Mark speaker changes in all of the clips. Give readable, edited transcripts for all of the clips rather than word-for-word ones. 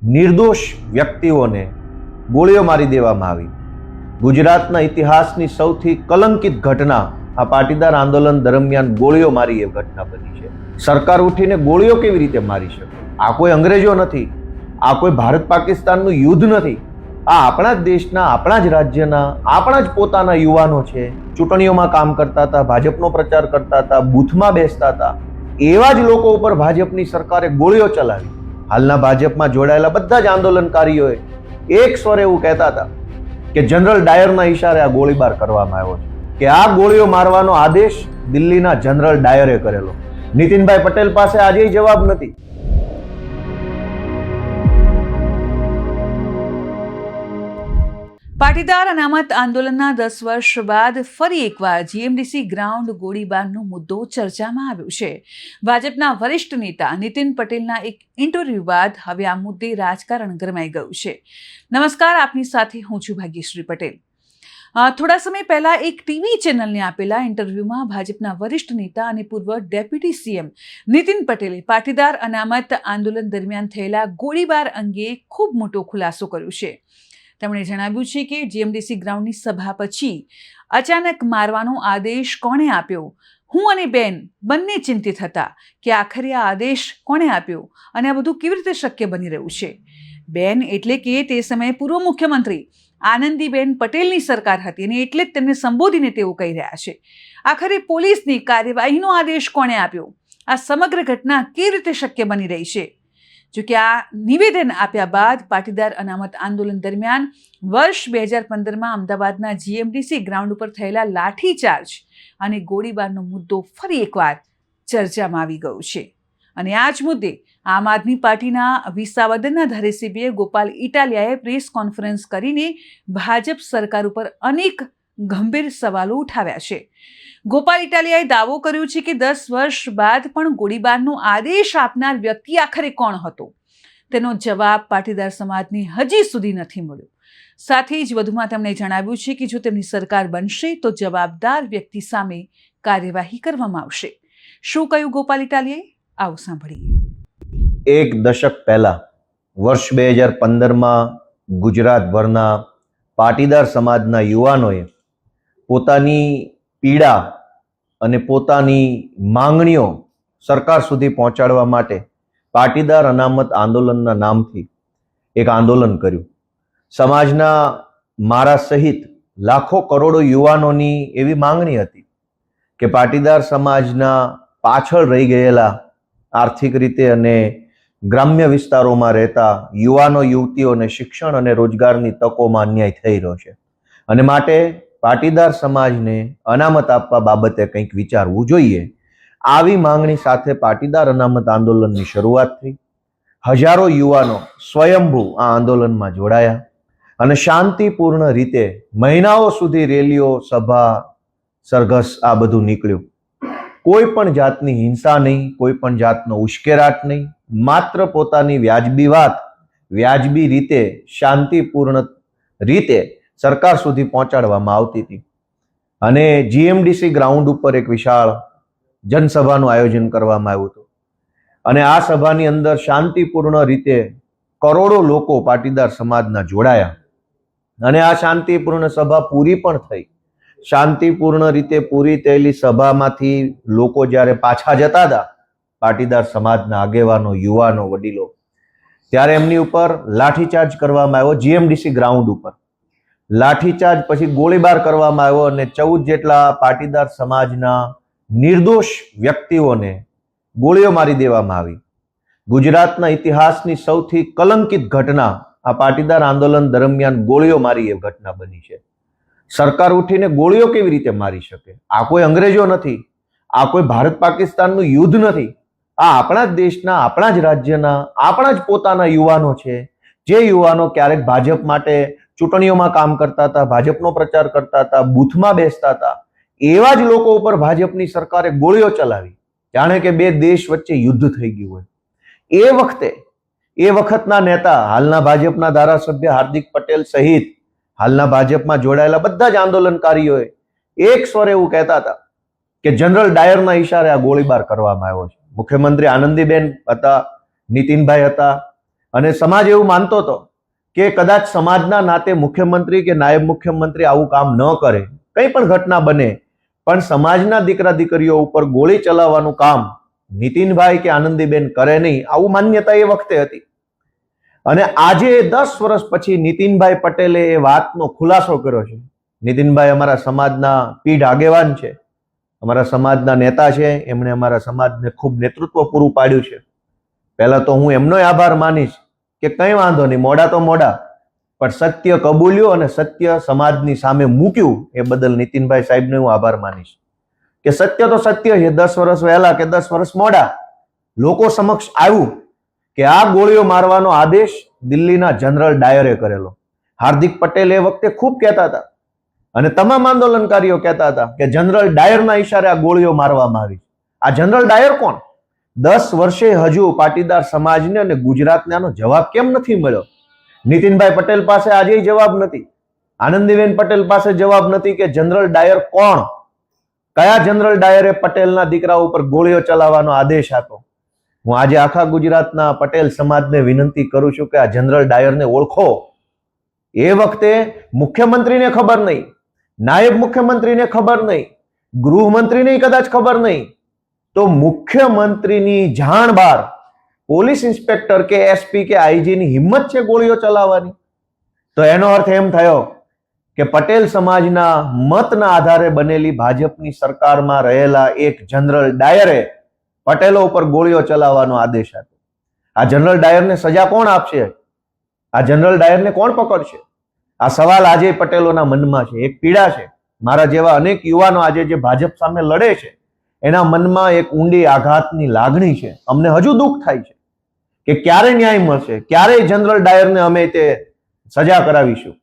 Speaker 1: નિર્દોષ વ્યક્તિઓને ગોળીઓ મારી દેવામાં આવી. ગુજરાતના ઇતિહાસની સૌથી કલંકિત ઘટના આ પાટીદાર આંદોલન દરમિયાન ગોળીઓ મારી એ ઘટના બની છે. સરકાર ઉઠીને ગોળીઓ કેવી રીતે મારી શકે? આ કોઈ અંગ્રેજો નથી, આ કોઈ ભારત પાકિસ્તાનનું યુદ્ધ નથી. આ આપણા જ દેશના, આપણા જ રાજ્યના, આપણા જ પોતાના યુવાનો છે. ચૂંટણીઓમાં કામ કરતા હતા, ભાજપનો પ્રચાર કરતા હતા, બૂથમાં બેસતા હતા. એવા જ લોકો ઉપર ભાજપની સરકારે ગોળીઓ ચલાવી. હાલના ભાજપમાં જોડાયેલા બધા જ આંદોલનકારીઓએ એક સ્વરે એવું કહેતા હતા કે જનરલ ડાયરના ઈશારે આ ગોળીબાર કરવામાં આવ્યો છે, કે આ ગોળીઓ મારવાનો આદેશ દિલ્હીના જનરલ ડાયરે કરેલો. નીતિનભાઈ પટેલ પાસે આજે જવાબ નથી.
Speaker 2: પાટીદાર અનામત આંદોલનના 10 વર્ષ બાદ ફરી એકવાર જીએમડીસી ગ્રાઉન્ડ ગોળીબારનો મુદ્દો ચર્ચામાં આવ્યો છે. ભાજપના વરિષ્ઠ નેતા નીતિન પટેલના એક ઇન્ટરવ્યૂ બાદ હવે આ મુદ્દે રાજકારણ ગરમાઈ ગયું છે. નમસ્કાર, આપની સાથે હું છું ભાગ્યશ્રી પટેલ. થોડા સમય પહેલા એક ટીવી ચેનલને આપેલા ઇન્ટરવ્યૂમાં ભાજપના વરિષ્ઠ નેતા અને પૂર્વ ડેપ્યુટી સીએમ નીતિન પટેલે પાટીદાર અનામત આંદોલન દરમિયાન થયેલા ગોળીબાર અંગે ખૂબ મોટો ખુલાસો કર્યો છે. તેમણે જણાવ્યું છે કે જીએમડીસી ગ્રાઉન્ડની સભા પછી અચાનક મારવાનો આદેશ કોણે આપ્યો? હું અને બેન બંને ચિંતિત હતા કે આખરે આ આદેશ કોણે આપ્યો અને આ બધું કેવી રીતે શક્ય બની રહ્યું છે. બેન એટલે કે તે સમયે પૂર્વ મુખ્યમંત્રી આનંદીબેન પટેલની સરકાર હતી અને એટલે જ તેમને સંબોધીને તેઓ કહી રહ્યા છે. આખરે પોલીસની કાર્યવાહીનો આદેશ કોણે આપ્યો? આ સમગ્ર ઘટના કેવી રીતે શક્ય બની રહી છે? જોકે આ નિવેદન આપ્યા બાદ પાટીદાર અનામત આંદોલન દરમિયાન વર્ષ 2015માં અમદાવાદના જીએમડીસી ગ્રાઉન્ડ ઉપર થયેલા લાઠીચાર્જ અને ગોળીબારનો મુદ્દો ફરી એકવાર ચર્ચામાં આવી ગયો છે. અને આ જ મુદ્દે આમ આદમી પાર્ટીના વિસાવદરના ધારાસભ્ય ગોપાલ ઇટાલિયાએ પ્રેસ કોન્ફરન્સ કરીને ભાજપ સરકાર ઉપર અનેક ગંભીર સવાલો ઉઠાવ્યા છે. ગોપાલ ઇટાલિયાએ દાવો કર્યો છે કે 10 વર્ષ બાદ પણ ગોળીબારનો આદેશ આપનાર વ્યક્તિ આખરે કોણ હતો? તેનો જવાબ પાટીદાર સમાજને હજી સુધી નથી મળ્યો. સાથે જ વધુમાં તેમણે જણાવ્યું છે કે જો તેમની સરકાર બનશે તો જવાબદાર વ્યક્તિ સામે કાર્યવાહી કરવામાં આવશે. શું કહ્યું ગોપાલ ઇટાલિયાએ? આવો સાંભળીએ.
Speaker 1: એક દશક પહેલા વર્ષ 2015માં ગુજરાતભરના પાટીદાર સમાજના યુવાનોએ પોતાની પીડા અને પોતાની માંગણીઓ સરકાર સુધી પહોંચાડવા માટે પાટીદાર અનામત આંદોલનના નામથી એક આંદોલન કર્યું. સમાજના મારા સહિત લાખો કરોડો યુવાનોની એવી માંગણી હતી કે પાટીદાર સમાજના પાછળ રહી ગયેલા આર્થિક રીતે અને ગ્રામ્ય વિસ્તારોમાં રહેતા યુવાનો યુવતીઓને શિક્ષણ અને રોજગારની તકોમાં અન્યાય થઈ રહ્યો છે અને માટે પાટીદાર સમાજને અનામત આપવા બાબતે કંઈક વિચારવું જોઈએ. આવી માંગણી સાથે પાટીદાર અનામત આંદોલનની શરૂઆત થઈ. હજારો યુવાનો સ્વયંભૂ આ આંદોલનમાં જોડાયા અને શાંતિપૂર્ણ રીતે મહિનાઓ સુધી રેલીઓ, સભા, સરઘસ આ બધું નીકળ્યું. કોઈ પણ જાતની હિંસા નહીં, કોઈ પણ જાતનો ઉશ્કેરાટ નહીં, માત્ર પોતાની વ્યાજબી વાત વ્યાજબી રીતે શાંતિપૂર્ણ રીતે સરકાર સુધી પહોંચાડવામાં આવતી હતી. અને જીએમડીસી ગ્રાઉન્ડ ઉપર એક વિશાળ જનસભાનું આયોજન કરવામાં આવ્યું હતું અને આ સભાની અંદર શાંતિપૂર્ણ રીતે કરોડો લોકો પાટીદાર સમાજના જોડાયા અને આ શાંતિપૂર્ણ સભા પૂરી પણ થઈ. શાંતિપૂર્ણ રીતે પૂરી થયેલી સભામાંથી લોકો જ્યારે પાછા જતા હતા, પાટીદાર સમાજના આગેવાનો, યુવાનો, વડીલો, ત્યારે એમની ઉપર લાઠીચાર્જ કરવામાં આવ્યો. જીએમડીસી ગ્રાઉન્ડ ઉપર લાઠીચાર્જ પછી ગોળીબાર કરવામાં આવ્યો અને 14 જેટલા પાટીદાર સમાજના નિર્દોષ વ્યક્તિઓને ગોળીઓ મારી દેવામાં આવી. ગુજરાતના ઇતિહાસની સૌથી કલંકિત ઘટના આ પાટીદાર આંદોલન દરમિયાન ગોળીઓ મારી એ ઘટના બની છે. સરકાર ઉઠીને ગોળીઓ કેવી રીતે મારી શકે? આ કોઈ અંગ્રેજો નથી, આ કોઈ ભારત પાકિસ્તાનનું યુદ્ધ નથી. આ આપણા જ દેશના, આપણા જ રાજ્યના, આપણા જ પોતાના યુવાનો છે. જે યુવાનો ક્યારેક ભાજપ માટે ચૂંટણીઓમાં કામ કરતા હતા, ભાજપનો પ્રચાર કરતા હતા, બૂથમાં બેસતા હતા. એવા જ લોકો ઉપર ભાજપની સરકારે ગોળીઓ ચલાવી, જાણે કે બે દેશ વચ્ચે યુદ્ધ થઈ ગયું હોય. એ વખતના નેતા, હાલના ભાજપના ધારાસભ્ય હાર્દિક પટેલ સહિત હાલના ભાજપમાં જોડાયેલા બધા જ આંદોલનકારીઓએ એક સ્વરે એવું કહેતા હતા કે જનરલ ડાયરના ઈશારે આ ગોળીબાર કરવામાં આવ્યો છે. મુખ્યમંત્રી આનંદીબેન હતા, નીતિનભાઈ હતા, અને સમાજ એવું માનતો હતો કે કદાચ સમાજના નાતે મુખ્યમંત્રી કે નાયબ મુખ્યમંત્રી આવું કામ ન કરે, કંઈ પણ ઘટના બને, પણ સમાજના દીકરા દીકરીઓ ઉપર ગોળી ચલાવવાનું કામ નીતિનભાઈ કે આનંદીબેન કરે નહીં, આવું માન્યતા એ વખતે હતી. અને આજે 10 વર્ષ પછી નીતિનભાઈ પટેલે એ વાતનો ખુલાસો કર્યો છે. નીતિનભાઈ અમારા સમાજના પીઢ આગેવાન છે, અમારા સમાજના નેતા છે, એમણે અમારા સમાજને ખૂબ નેતૃત્વ પૂરું પાડ્યું છે. પહેલા તો હું એમનો આભાર માનીશ કે કંઈ વાંધો નહીં, મોડા તો મોડા, પણ સત્ય કબૂલ્યું અને સત્ય સમાજની સામે મૂક્યું, એ બદલ નીતિનભાઈ સાહેબને હું આભાર માનીશ. કે સત્ય તો સત્ય છે, 10 વર્ષ વહેલા કે 10 વર્ષ મોડા લોકો સમક્ષ આવ્યું કે આ ગોળીઓ મારવાનો આદેશ દિલ્હીના જનરલ ડાયરે કરેલો. હાર્દિક પટેલ એ વખતે ખૂબ કહેતા હતા અને તમામ આંદોલનકારીઓ કહેતા હતા કે જનરલ ડાયરના ઈશારે આ ગોળીઓ મારવામાં આવી. આ જનરલ ડાયર કોણ? 10 વર્ષે હજુ પાટીદાર સમાજને અને ગુજરાતને આનો જવાબ કેમ નથી મળ્યો? નીતિનભાઈ પટેલ પાસે આજે જવાબ નથી, આનંદીબેન પટેલ પાસે જવાબ નથી કે જનરલ ડાયર કોણ, કયા જનરલ ડાયરે પટેલના દીકરા ઉપર ગોળીઓ ચલાવવાનો આદેશ આપ્યો. હું આજે આખા ગુજરાતના પટેલ સમાજને વિનંતી કરું છું કે આ જનરલ ડાયરને ઓળખો. એ વખતે મુખ્યમંત્રીને ખબર નહીં, નાયબ મુખ્યમંત્રીને ખબર નહીં, ગૃહમંત્રીને કદાચ ખબર નહીં, તો મુખ્યમંત્રીની જાણ બહાર પોલીસ ઇન્સ્પેક્ટર કે એસપી કે આઈજીની હિંમત છે ગોળીઓ ચલાવવાની? તો એનો અર્થ એમ થયો કે પટેલ સમાજના મતના આધારે બનેલી ભાજપની સરકારમાં રહેલા એક જનરલ ડાયરે પટેલો ઉપર ગોળીઓ ચલાવવાનો આદેશ આપ્યો. આ જનરલ ડાયરને સજા કોણ આપશે? આ જનરલ ડાયરને કોણ પકડશે? આ સવાલ આજે પટેલોના મનમાં છે, એક પીડા છે. મારા જેવા અનેક યુવાનો આજે જે ભાજપ સામે લડે છે, એના મનમાં એક ઊંડી આઘાતની લાગણી છે. અમને હજુ દુઃખ થાય છે કે ક્યારે ન્યાય મળશે, ક્યારે જનરલ ડાયરને અમે તે સજા કરાવીશું.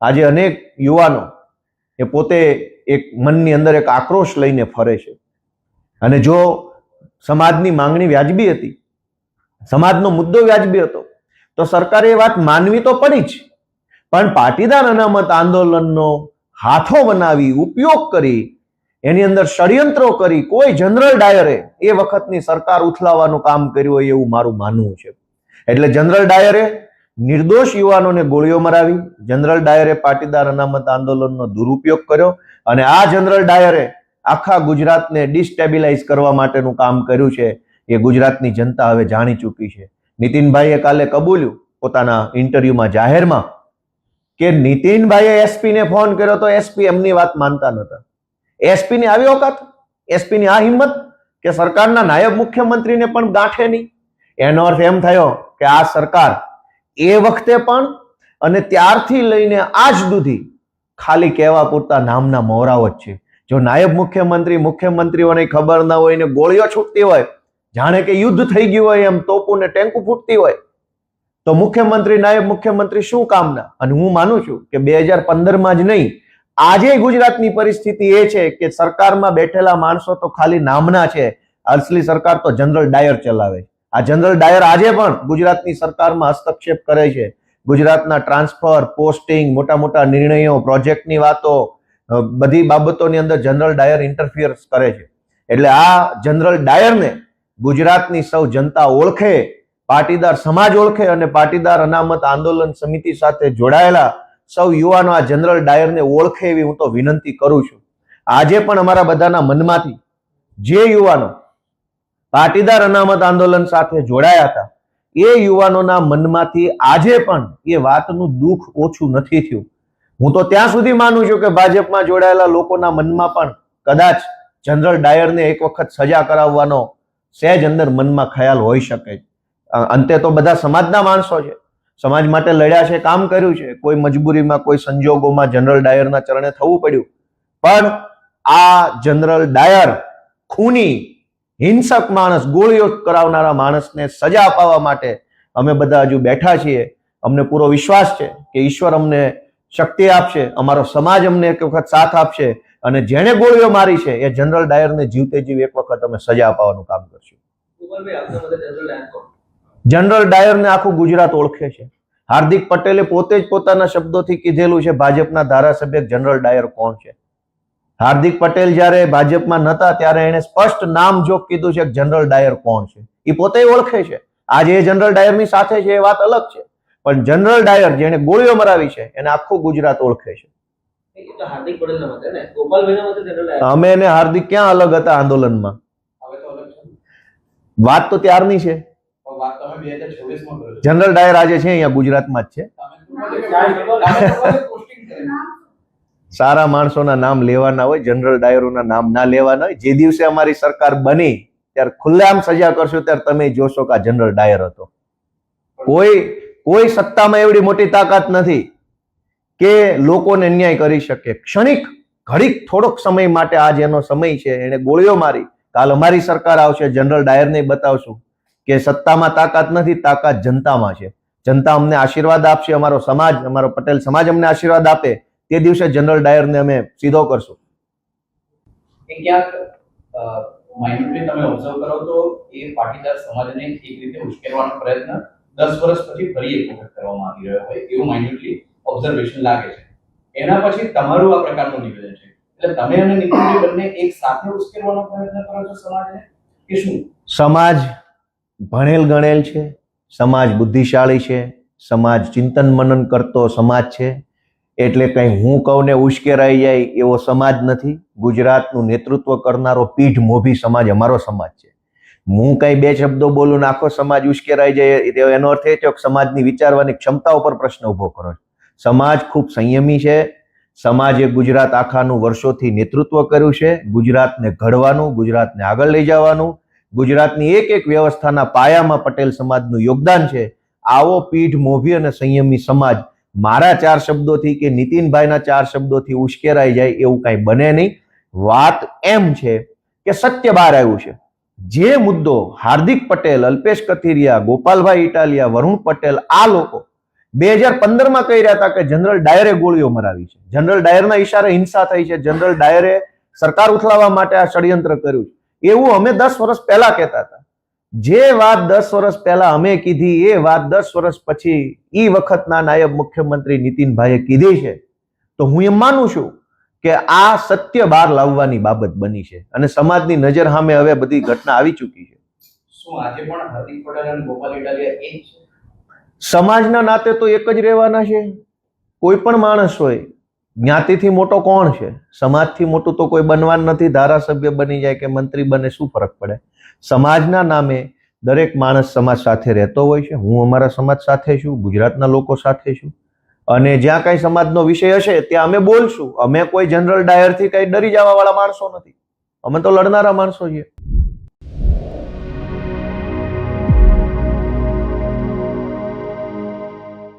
Speaker 1: આજે અનેક યુવાનો એ પોતે એક મનની અંદર એક આક્રોશ લઈને ફરે છે. અને જો સમાજની માંગણી વ્યાજબી હતી, સમાજનો મુદ્દો વ્યાજબી હતો, તો સરકારે એ વાત માનવી તો પડી જ. પણ પાટીદાર અનામત આંદોલનનો હાથો બનાવી, ઉપયોગ કરી, એની અંદર ષડયંત્રો કરી કોઈ જનરલ ડાયરે એ વખતની સરકાર ઉથલાવવાનું કામ કર્યું હોય એવું મારું માનવું છે. એટલે જનરલ ડાયરે નિર્દોષ યુવાનોને ગોળીઓ મરાવી, જનરલ ડાયરે પાટીદાર અનામત આંદોલનનો દુરુપયોગ કર્યો અને આ જનરલ ડાયરે આખા ગુજરાતને ડિસ્ટેબિલાઇઝ કરવા માટેનું કામ કર્યું છે. એ ગુજરાતની જનતા હવે જાણી ચૂકી છે. નીતિનભાઈએ કાલે કબૂલ્યું પોતાના ઇન્ટરવ્યુમાં જાહેરમાં કે નીતિનભાઈએ એસપીને ફોન કર્યો તો એસપી એમની વાત માનતા નહોતા. એસપીની આવી ઓકાત, એસપીની આ હિંમત કે સરકારના નાયબ મુખ્યમંત્રીને પણ ગાંઠે નહીં. એનો અર્થ એમ થયો કે આ સરકાર એ વખતે પણ અને ત્યારથી લઈને આજ સુધી ખાલી કહેવા પૂરતા નામના મોહરાઓ જ છે. જો નાયબ મુખ્યમંત્રી, મુખ્યમંત્રીઓને ખબર ના હોય ને ગોળીઓ છૂટતી હોય, જાણે કે યુદ્ધ થઈ ગયું હોય એમ, તોપું ને ટેન્કુ ફૂટતી હોય, તો મુખ્યમંત્રી, નાયબ મુખ્યમંત્રી શું કામના? અને હું માનું છું કે 2015માં જ નહીં, આજે ગુજરાતની પરિસ્થિતિ એ છે કે સરકારમાં બેઠેલા માણસો તો ખાલી નામના છે, અસલી સરકાર તો જનરલ ડાયર ચલાવે. આ જનરલ ડાયર આજે પણ ગુજરાતની સરકારમાં હસ્તક્ષેપ કરે છે. ગુજરાતના ટ્રાન્સફર, પોસ્ટિંગ, મોટા મોટા નિર્ણયો, પ્રોજેક્ટની વાતો, બધી બાબતોની અંદર જનરલ ડાયર ઇન્ટરફિયર કરે છે. એટલે આ જનરલ ડાયરને ગુજરાતની સૌ જનતા ઓળખે, પાટીદાર સમાજ ઓળખે અને પાટીદાર અનામત આંદોલન સમિતિ સાથે જોડાયેલા સૌ યુવાનો આ જનરલ ડાયરને ઓળખે એવી હું તો વિનંતી કરું છું. આજે પણ અમારા બધાના મનમાંથી જે યુવાનો પાટીદાર અનામત આંદોલન સાથે જોડાયા હતા, એ યુવાનોના મનમાંથી આજે પણ એ વાતનું દુઃખ ઓછું નથી થયું. હું તો ત્યાં સુધી માનું છું કે ભાજપમાં જોડાયેલા લોકોના મનમાં પણ કદાચ જનરલ ડાયરને એક વખત સજા કરાવવાનો સહેજ અંદર મનમાં ખ્યાલ હોઈ શકે. અંતે તો બધા સમાજના માણસો છે, સમાજ માટે લડ્યા છે, કામ કર્યું છે. કોઈ મજબૂરીમાં, કોઈ સંજોગોમાં જનરલ ડાયરના ચરણે થવું પડ્યું. પણ આ જનરલ ડાયર ખૂની, હિંસક માણસ, ગોળીઓ કરાવનારા માણસને સજા અપાવવા માટે અમે બધા હજુ બેઠા છીએ. અમને પૂરો વિશ્વાસ છે કે ઈશ્વર અમને શક્તિ આપશે, અમારો સમાજ અમને એક વખત સાથ આપશે અને જેણે ગોળીઓ મારી છે એ જનરલ ડાયરને જીવતે જીવ એક વખત અમે સજા અપાવવાનું કામ કરશું. જનરલ ડાયરને આખું ગુજરાત ઓળખે છે. હાર્દિક પટેલે પોતે જ પોતાના શબ્દોથી કીધેલું છે, ભાજપના ધારાસભ્ય જનરલ ડાયર કોણ છે. હાર્દિક પટેલ જ્યારે ભાજપમાં નહોતા ત્યારે એને સ્પષ્ટ નામ જો કીધું છે કે જનરલ ડાયર કોણ છે. એ પોતે ઓળખે છે. આજે એ જનરલ ડાયરની સાથે છે એ વાત અલગ છે, પણ જનરલ ડાયર જેને ગોળીઓ મરાવી છે એને આખું ગુજરાત ઓળખે છે.
Speaker 3: એ તો હાર્દિક પટેલના મતે ને ગોપાલભાઈના મતે જનરલ ડાયર
Speaker 1: અમે અને હાર્દિક ક્યાં અલગ હતા આંદોલનમાં?
Speaker 3: હવે તો અલગ છે.
Speaker 1: વાત તો ત્યારની છે.
Speaker 3: પણ વાત તમે 2026 માં કરો છો.
Speaker 1: જનરલ ડાયર આજે છે અહીંયા ગુજરાતમાં જ છે. સારા માણસોના નામ લેવાના હોય, જનરલ ડાયરોના નામ ના લેવાના હોય. જે દિવસે અમારી સરકાર બની ત્યારે ખુલ્લેઆમ સજા કરશો ત્યારે તમે જોશો કે આ જનરલ ડાયર હતો. કોઈ સત્તામાં એવડી મોટી તાકાત નથી કે લોકોને અન્યાય કરી શકે. ક્ષણિક ઘડીક થોડોક સમય માટે આજ એનો સમય છે, એને ગોળીઓ મારી. કાલ અમારી સરકાર આવશે, જનરલ ડાયરને બતાવશું કે સત્તામાં તાકાત નથી, તાકાત જનતામાં છે. જનતા અમને આશીર્વાદ આપશે, અમારો સમાજ, અમારો પટેલ સમાજ અમને આશીર્વાદ આપે, તે દિવસે જનરલ ડાયરને અમે સીધો કરશું.
Speaker 3: એ ક્યાંક માઇન્યુટલી તમે ઓબ્ઝર્વ કરો તો એ પાટીદાર સમાજને એક રીતે ઉશ્કેરવાનો પ્રયત્ન 10 વર્ષ પછી ફરી એક વખત કરવામાં આવી રહ્યો હોય એવું માઇન્યુટલી ઓબ્ઝર્વેશન લાગે છે. એના પછી તમારું આ પ્રકારનું નિવેદન છે, એટલે તમે અને નિતિનભાઈ બંને એક સાથે ઉશ્કેરવાનો પ્રયત્ન કરો છો સમાજને કે શું?
Speaker 1: સમાજ ભણેલ ગણેલ છે, સમાજ બુદ્ધિશાળી છે, સમાજ ચિંતન મનન કરતો સમાજ છે, એટલે કઈ હું કહું ને ઉશ્કેરાઈ જાય એવો સમાજ નથી. ગુજરાતનું નેતૃત્વ કરનારો પીઠ મોભી સમાજ અમારો સમાજ છે. હું કઈ બે શબ્દો બોલું ને આખો સમાજ ઉશ્કેરાઈ જાય એનો અર્થ એ છે કે સમાજની વિચારવાની ક્ષમતા ઉપર પ્રશ્ન ઉભો કરો છો. સમાજ ખૂબ સંયમી છે. સમાજે ગુજરાત આખાનું વર્ષોથી નેતૃત્વ કર્યું છે. ગુજરાતને ઘડવાનું, ગુજરાતને આગળ લઈ જવાનું, ગુજરાતની એક એક વ્યવસ્થાના પાયામાં પટેલ સમાજનું યોગદાન છે. આવો પીઠ મોભી અને સંયમી સમાજ મારા 4 શબ્દોથી કે નીતિનભાઈના 4 શબ્દોથી ઉશ્કેરાઈ જાય એવું કાંઈ બને નહીં. વાત એમ છે કે સત્ય બહાર આવ્યું છે. જે મુદ્દો હાર્દિક પટેલ, અલ્પેશ કથિરિયા, ગોપાલભાઈ ઇટાલિયા, વરુણ પટેલ આ લોકો 2015માં કહી રહ્યા હતા કે જનરલ ડાયરે ગોળીઓ મરાવી છે, જનરલ ડાયરના ઈશારે હિંસા થઈ છે, જનરલ ડાયરે સરકાર ઉથલાવવા માટે આ ષડયંત્ર કર્યું છે, એવું અમે 10 વર્ષ પહેલા કહેતા હતા. જે વાત 10 વર્ષ પહેલા અમે કીધી એ વાત 10 વર્ષ પછી ઈ વખતના નાયબ મુખ્યમંત્રી નીતિનભાઈએ કીધી છે, તો હું એમ માનું છું કે આ સત્ય બહાર લાવવાની બાબત બની છે અને સમાજની નજર સામે હવે બધી ઘટના આવી ચૂકી છે.
Speaker 3: શું આજે પણ હાર્દિક પટેલ અને ગોપાલ ઇટાલિયા એક છે?
Speaker 1: સમાજના નાતે તો એક જ રહેવાના છે. કોઈ પણ માણસ હોય, જ્ઞાતિથી મોટો કોણ છે? સમાજથી મોટું તો કોઈ બનવાનું નથી. ધારાસભ્ય બની જાય કે મંત્રી બને શું ફરક પડે? સમાજના નામે દરેક માણસ સમાજ સાથે રહેતો હોય છે. હું અમારા સમાજ સાથે છું, ગુજરાતના લોકો સાથે છું, અને જ્યાં કઈ સમાજનો વિષય હશે ત્યાં અમે બોલશું. અમે કોઈ જનરલ ડાયરથી કઈ ડરી જવા વાળા માણસો નથી. અમે તો લડનારા માણસો છીએ.